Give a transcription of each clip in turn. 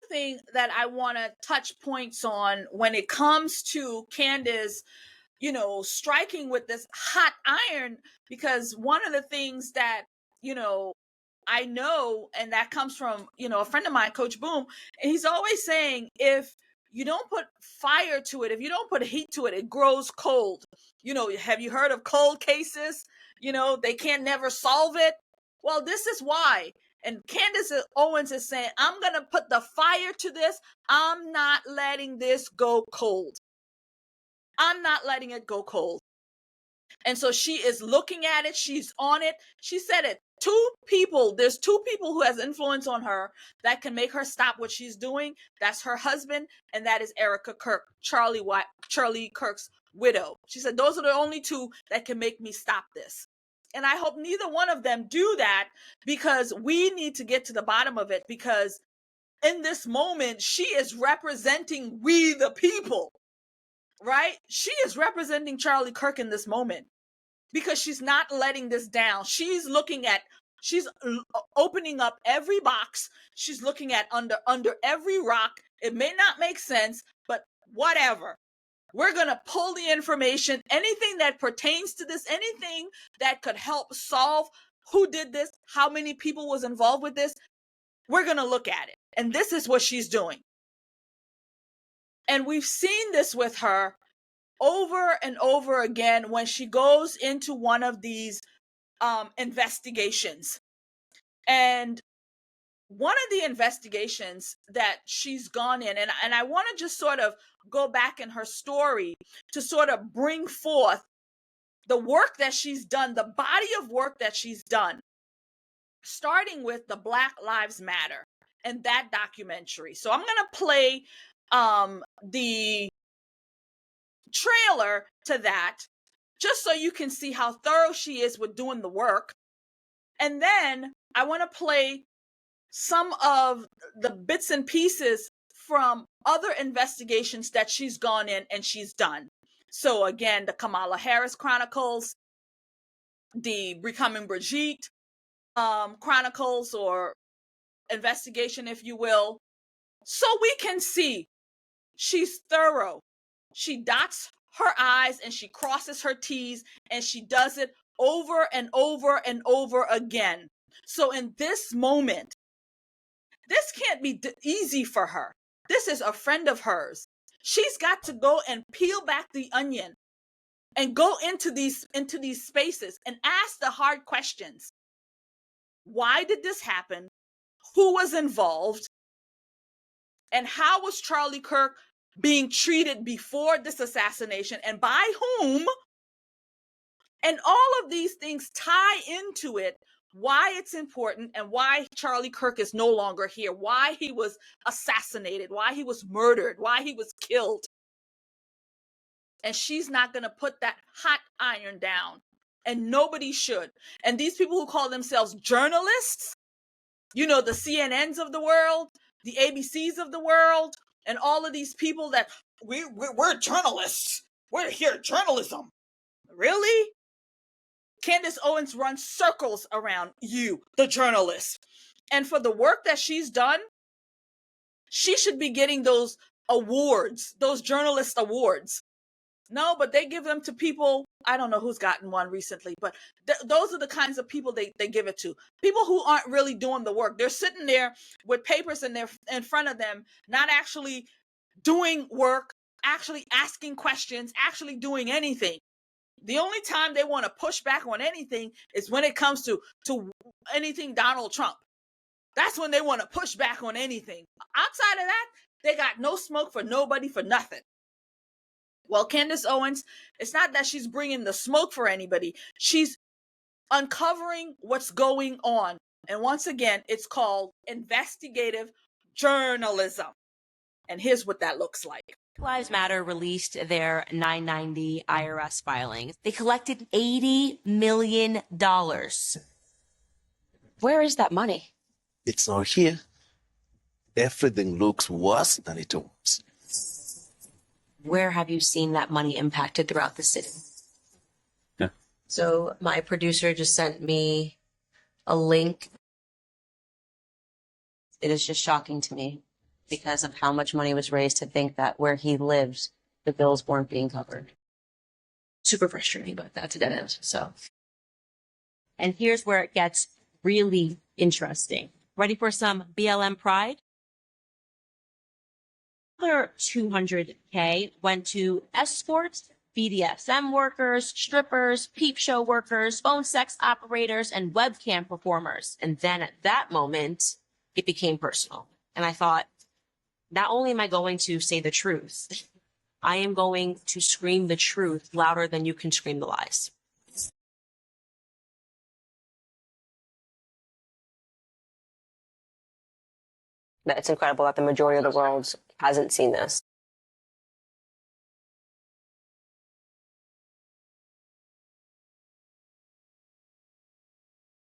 thing that I want to touch points on when it comes to Candace, striking with this hot iron, because one of the things that, I know, and that comes from, a friend of mine, Coach Boom, and he's always saying, if you don't put fire to it, if you don't put heat to it, it grows cold. Have you heard of cold cases? They can never solve it. Well, this is why. And Candace Owens is saying, I'm going to put the fire to this. I'm not letting this go cold. I'm not letting it go cold. And so she is looking at it. She's on it. She said it. There's two people who has influence on her that can make her stop what she's doing. That's her husband, and that is Erica Kirk, Charlie Kirk's widow. She said, those are the only two that can make me stop this. And I hope neither one of them do that, because we need to get to the bottom of it, because in this moment, she is representing we the people, right? She is representing Charlie Kirk in this moment, because she's not letting this down. She's opening up every box. She's looking at under every rock. It may not make sense, but whatever. We're going to pull the information, anything that pertains to this, anything that could help solve who did this, how many people was involved with this. We're going to look at it. And this is what she's doing. And we've seen this with her over and over again when she goes into one of these investigations. And one of the investigations that she's gone in, and I want to just sort of go back in her story to sort of bring forth the work that she's done, the body of work that she's done, starting with the Black Lives Matter and that documentary. So I'm going to play the trailer to that, just so you can see how thorough she is with doing the work. And then I want to play some of the bits and pieces from other investigations that she's gone in and she's done. So again, the Kamala Harris Chronicles, the Becoming Brigitte Chronicles, or investigation, if you will. So we can see she's thorough. She dots her I's and she crosses her T's, and she does it over and over and over again. So in this moment, this can't be easy for her. This is a friend of hers. She's got to go and peel back the onion and go into these spaces and ask the hard questions. Why did this happen? Who was involved? And how was Charlie Kirk being treated before this assassination, and by whom? And all of these things tie into it, why it's important and why Charlie Kirk is no longer here, why he was assassinated, why he was murdered, why he was killed. And she's not going to put that hot iron down, and nobody should. And these people who call themselves journalists, the CNNs of the world, the ABCs of the world, and all of these people that we're journalists. We're here, journalism. Really? Candace Owens runs circles around you, the journalist. And for the work that she's done, she should be getting those awards, those journalist awards. No, but they give them to people. I don't know who's gotten one recently, but those are the kinds of people they give it to. People who aren't really doing the work. They're sitting there with papers in front of them, not actually doing work, actually asking questions, actually doing anything. The only time they want to push back on anything is when it comes to anything Donald Trump. That's when they want to push back on anything. Outside of that, they got no smoke for nobody, for nothing. Well, Candace Owens, it's not that she's bringing the smoke for anybody. She's uncovering what's going on. And once again, it's called investigative journalism. And here's what that looks like. Black Lives Matter released their 990 IRS filings. They collected $80 million. Where is that money? It's not here. Everything looks worse than it was. Where have you seen that money impacted throughout the city? Yeah. So my producer just sent me a link. It is just shocking to me. because of how much money was raised to think that where he lived, the bills weren't being covered. Super frustrating, but that's a dead end. So, and here's where it gets really interesting. Ready for some BLM pride? Another 200K went to escorts, BDSM workers, strippers, peep show workers, phone sex operators, and webcam performers. And then at that moment, it became personal. And I thought, not only am I going to say the truth, I am going to scream the truth louder than you can scream the lies. It's incredible that the majority of the world hasn't seen this.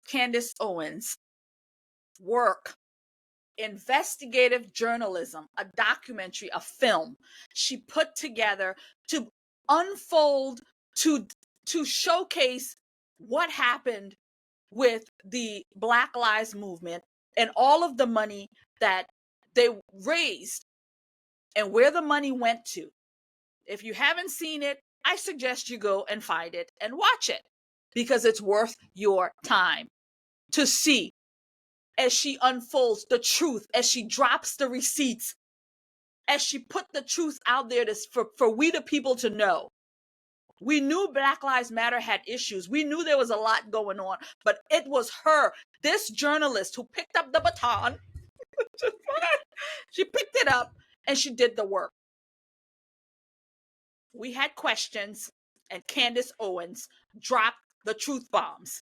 Candace Owens' work, investigative journalism, a documentary, a film she put together to unfold, to showcase what happened with the Black Lives Movement and all of the money that they raised and where the money went to. If you haven't seen it, I suggest you go and find it and watch it, because it's worth your time to see as she unfolds the truth, as she drops the receipts, as she put the truth out there for we the people to know. We knew Black Lives Matter had issues. We knew there was a lot going on, but it was her, this journalist, who picked up the baton. She picked it up and she did the work. We had questions, and Candace Owens dropped the truth bombs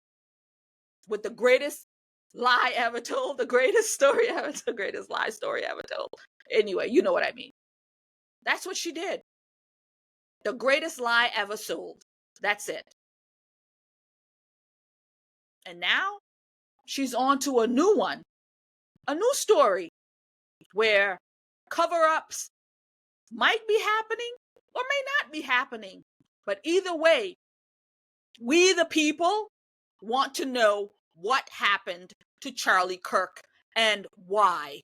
with the greatest lie ever told, the greatest story ever, the greatest lie story ever told. Anyway, you know what I mean. That's what she did. The greatest lie ever sold. That's it. And now she's on to a new one, a new story where cover-ups might be happening or may not be happening. But either way, we the people want to know what happened to Charlie Kirk and why.